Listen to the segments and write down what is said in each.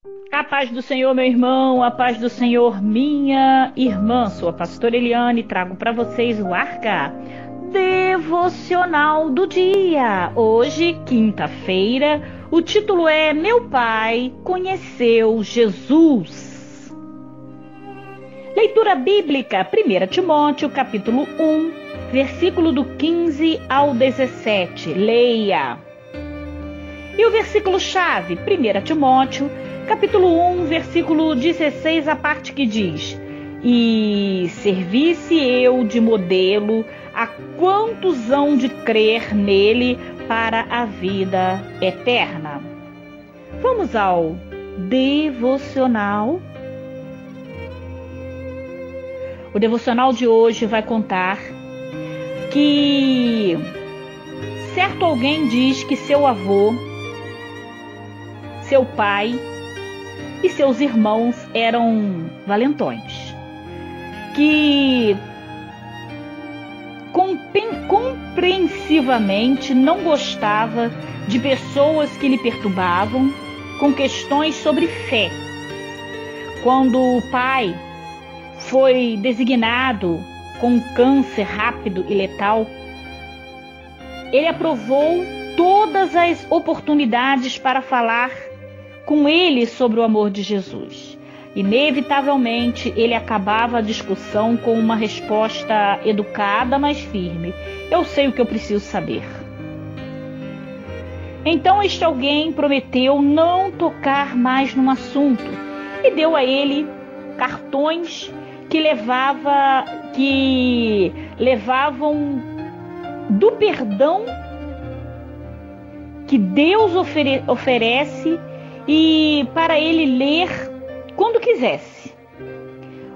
A paz do Senhor, meu irmão, a paz do Senhor, minha irmã. Sou a pastora Eliane e trago para vocês o Arca Devocional do dia. Hoje, quinta-feira, o título é Meu Pai Conheceu Jesus. Leitura bíblica, 1 Timóteo, capítulo 1, versículo do 15 ao 17. Leia. E o versículo-chave, 1 Timóteo, capítulo 1, versículo 16, a parte que diz: E servisse eu de modelo a quantos hão de crer nele para a vida eterna. Vamos ao devocional. O devocional de hoje vai contar que certo alguém diz que seu avô, seu pai e seus irmãos eram valentões, que compreensivamente não gostava de pessoas que lhe perturbavam com questões sobre fé. Quando o pai foi designado com câncer rápido e letal, ele aprovou todas as oportunidades para falar com ele sobre o amor de Jesus. Inevitavelmente, ele acabava a discussão com uma resposta educada, mas firme: eu sei o que eu preciso saber. Então este alguém prometeu não tocar mais no assunto e deu a ele cartões que levavam do perdão que Deus oferece e para ele ler quando quisesse.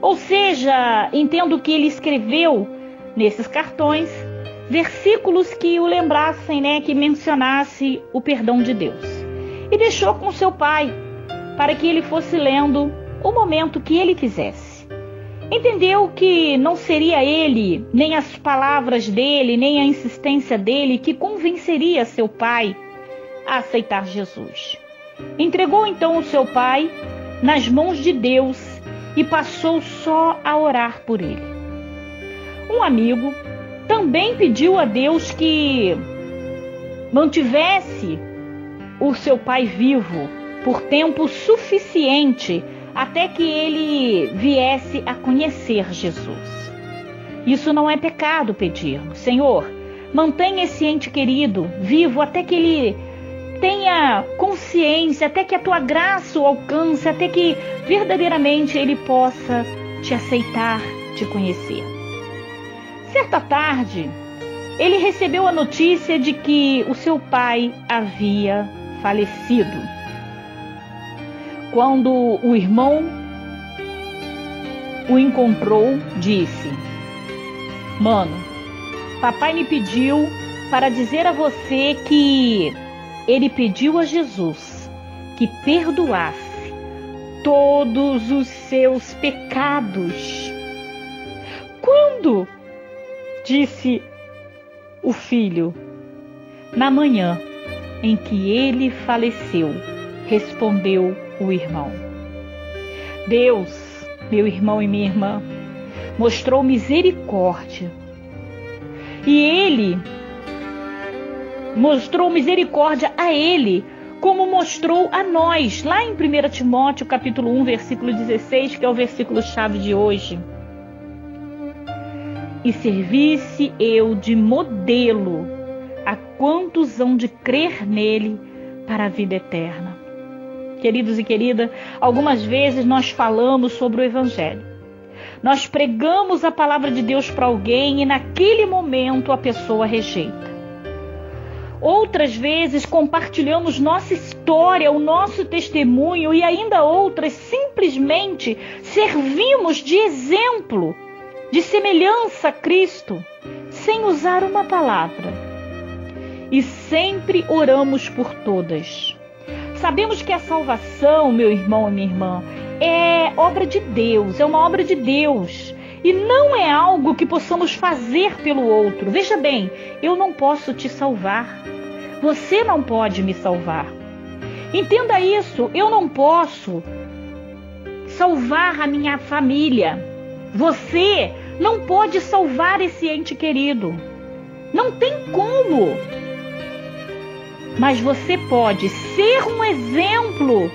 Ou seja, entendo que ele escreveu nesses cartões versículos que o lembrassem, que mencionasse o perdão de Deus. E deixou com seu pai para que ele fosse lendo o momento que ele quisesse. Entendeu que não seria ele, nem as palavras dele, nem a insistência dele que convenceria seu pai a aceitar Jesus. Entregou então o seu pai nas mãos de Deus e passou só a orar por ele. Um amigo também pediu a Deus que mantivesse o seu pai vivo por tempo suficiente até que ele viesse a conhecer Jesus. Isso não é pecado pedirmos: Senhor, mantenha esse ente querido vivo até que ele tenha consciência, até que a tua graça o alcance, até que verdadeiramente ele possa te aceitar, te conhecer. Certa tarde, ele recebeu a notícia de que o seu pai havia falecido. Quando o irmão o encontrou, disse: Mano, papai me pediu para dizer a você que ele pediu a Jesus que perdoasse todos os seus pecados. Quando? Disse o filho. Na manhã em que ele faleceu, respondeu o irmão. Deus, meu irmão e minha irmã, mostrou misericórdia. E ele mostrou misericórdia a ele, como mostrou a nós, lá em 1 Timóteo, capítulo 1, versículo 16, que é o versículo-chave de hoje. E servisse eu de modelo a quantos hão de crer nele para a vida eterna. Queridos e queridas, algumas vezes nós falamos sobre o Evangelho. Nós pregamos a palavra de Deus para alguém e naquele momento a pessoa rejeita. Outras vezes compartilhamos nossa história, o nosso testemunho e ainda outras simplesmente servimos de exemplo, de semelhança a Cristo, sem usar uma palavra. E sempre oramos por todas. Sabemos que a salvação, meu irmão e minha irmã, é obra de Deus, é uma obra de Deus. E não é algo que possamos fazer pelo outro. Veja bem, eu não posso te salvar. Você não pode me salvar. Entenda isso, eu não posso salvar a minha família. Você não pode salvar esse ente querido. Não tem como. Mas você pode ser um exemplo.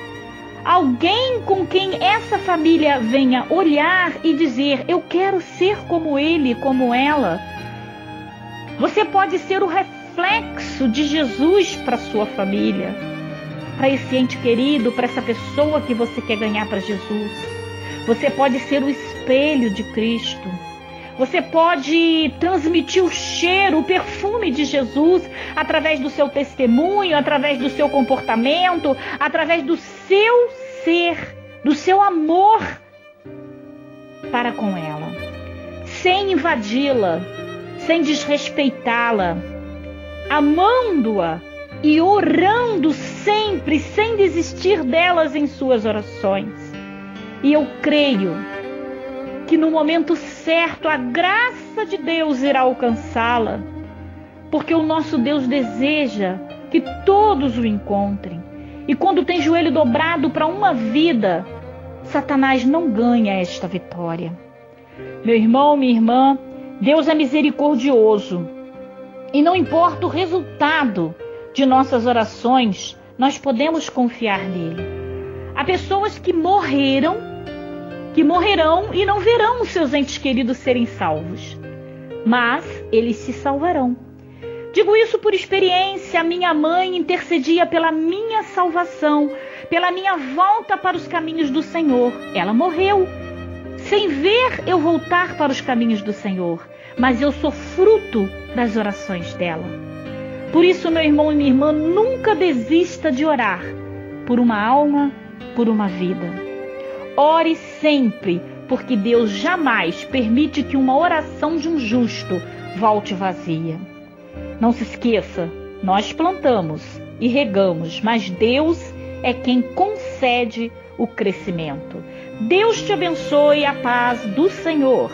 Alguém com quem essa família venha olhar e dizer: eu quero ser como ele, como ela. Você pode ser o reflexo de Jesus para sua família, para esse ente querido, para essa pessoa que você quer ganhar para Jesus. Você pode ser o espelho de Cristo. Você pode transmitir o cheiro, o perfume de Jesus através do seu testemunho, através do seu comportamento, através do seu ser, do seu amor para com ela, sem invadi-la, sem desrespeitá-la, amando-a e orando sempre, sem desistir delas em suas orações. E eu creio que no momento certo a graça de Deus irá alcançá-la, porque o nosso Deus deseja que todos o encontrem. E quando tem joelho dobrado para uma vida, Satanás não ganha esta vitória. Meu irmão, minha irmã, Deus é misericordioso. E não importa o resultado de nossas orações, nós podemos confiar nele. Há pessoas que morrerão e não verão os seus entes queridos serem salvos, mas eles se salvarão. Digo isso por experiência. A minha mãe intercedia pela minha salvação, pela minha volta para os caminhos do Senhor. Ela morreu sem ver eu voltar para os caminhos do Senhor, mas eu sou fruto das orações dela. Por isso, meu irmão e minha irmã, nunca desista de orar por uma alma, por uma vida. Ore sempre, porque Deus jamais permite que uma oração de um justo volte vazia. Não se esqueça, nós plantamos e regamos, mas Deus é quem concede o crescimento. Deus te abençoe, a paz do Senhor.